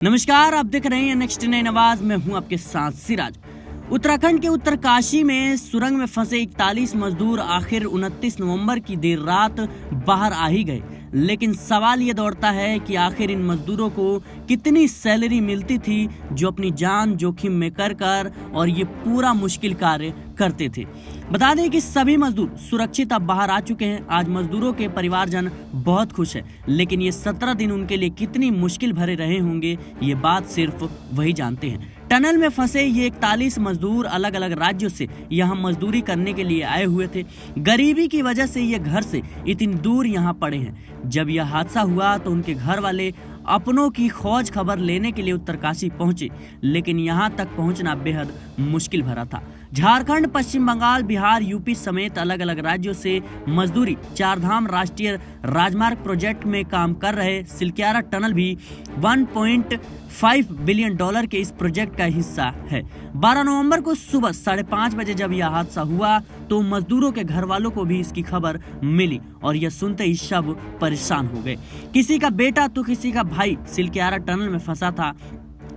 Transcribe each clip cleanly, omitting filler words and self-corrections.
नमस्कार, आप देख रहे हैं नेक्स्ट नई आवाज में हूं आपके साथ सिराज। उत्तराखंड के उत्तरकाशी में सुरंग में फंसे 41 मजदूर आखिर 29 नवंबर की देर रात बाहर आ ही गए। लेकिन सवाल ये दौड़ता है कि आखिर इन मजदूरों को कितनी सैलरी मिलती थी जो अपनी जान जोखिम में कर और ये पूरा मुश्किल कार्य करते थे। बता दें कि सभी मजदूर सुरक्षित अब बाहर आ चुके हैं। आज मजदूरों के परिवारजन बहुत खुश है, लेकिन ये 17 दिन उनके लिए कितनी मुश्किल भरे रहे होंगे ये बात सिर्फ वही जानते हैं। टनल में फंसे ये 41 मजदूर अलग अलग राज्यों से यहाँ मजदूरी करने के लिए आए हुए थे। गरीबी की वजह से ये घर से इतनी दूर यहाँ पड़े हैं। जब यह हादसा हुआ तो उनके घर वाले अपनों की खोज खबर लेने के लिए उत्तरकाशी पहुंचे, लेकिन यहाँ तक पहुंचना बेहद मुश्किल भरा था। झारखंड, पश्चिम बंगाल, बिहार, यूपी समेत अलग अलग राज्यों से मजदूरी चारधाम राष्ट्रीय राजमार्ग प्रोजेक्ट में काम कर रहे सिलक्यारा टनल भी 1.5 बिलियन डॉलर के इस प्रोजेक्ट का हिस्सा है। 12 नवंबर को सुबह 5:30 बजे जब यह हादसा हुआ तो मजदूरों के घर वालों को भी इसकी खबर मिली और यह सुनते ही सब परेशान हो गए। किसी का बेटा तो किसी का भाई सिलक्यारा टनल में फंसा था।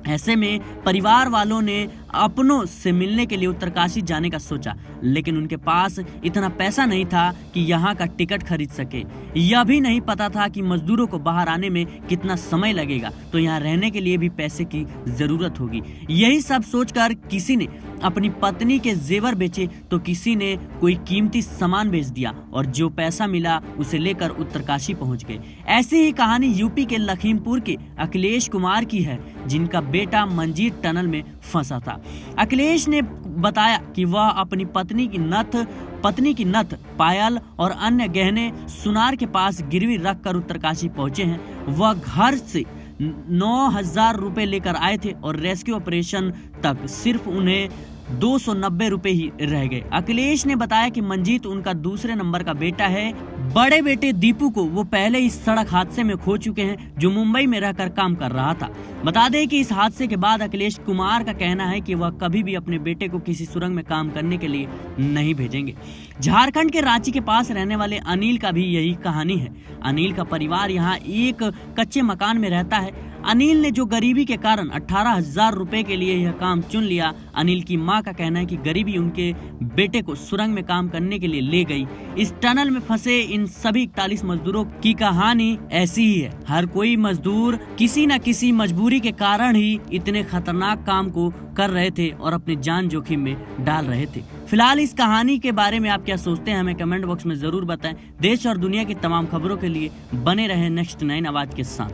ऐसे में परिवार वालों ने अपनों से मिलने के लिए उत्तरकाशी जाने का सोचा, लेकिन उनके पास इतना पैसा नहीं था कि यहाँ का टिकट खरीद सके। यह भी नहीं पता था कि मजदूरों को बाहर आने में कितना समय लगेगा, तो यहाँ रहने के लिए भी पैसे की जरूरत होगी। यही सब सोचकर किसी ने अपनी पत्नी के जेवर बेचे तो किसी ने कोई कीमती सामान बेच दिया और जो पैसा मिला उसे लेकर उत्तरकाशी पहुंच गए। ऐसी ही कहानी यूपी के लखीमपुर के अखिलेश कुमार की है, जिनका बेटा मंजीत टनल में फंसा था। अखिलेश ने बताया कि वह अपनी पत्नी की नथ, पायल और अन्य गहने सुनार के पास गिरवी रखकर उत्तरकाशी पहुंचे हैं। वह घर से 9,000 रुपए लेकर आए थे और रेस्क्यू ऑपरेशन तक सिर्फ उन्हें 290 रुपए ही रह गए। अखिलेश ने बताया कि मंजीत उनका दूसरे नंबर का बेटा है। बड़े बेटे दीपू को वो पहले इस सड़क हादसे में खो चुके हैं, जो मुंबई में रहकर काम कर रहा था। बता दें कि इस हादसे के बाद अखिलेश कुमार का कहना है कि वह कभी भी अपने बेटे को किसी सुरंग में काम करने के लिए नहीं भेजेंगे। झारखंड के रांची के पास रहने वाले अनिल का भी यही कहानी है। अनिल का परिवार यहाँ एक कच्चे मकान में रहता है। अनिल ने जो गरीबी के कारण 18,000 रुपए के लिए यह काम चुन लिया। अनिल की मां का कहना है कि गरीबी उनके बेटे को सुरंग में काम करने के लिए ले गई। इस टनल में फंसे इन सभी 41 मजदूरों की कहानी ऐसी ही है। हर कोई मजदूर किसी न किसी मजबूरी के कारण ही इतने खतरनाक काम को कर रहे थे और अपनी जान जोखिम में डाल रहे थे। फिलहाल इस कहानी के बारे में आप क्या सोचते हैं, हमें कमेंट बॉक्स में जरूर बताएं। देश और दुनिया की तमाम खबरों के लिए बने रहें नेक्स्ट 9 आवाज के साथ।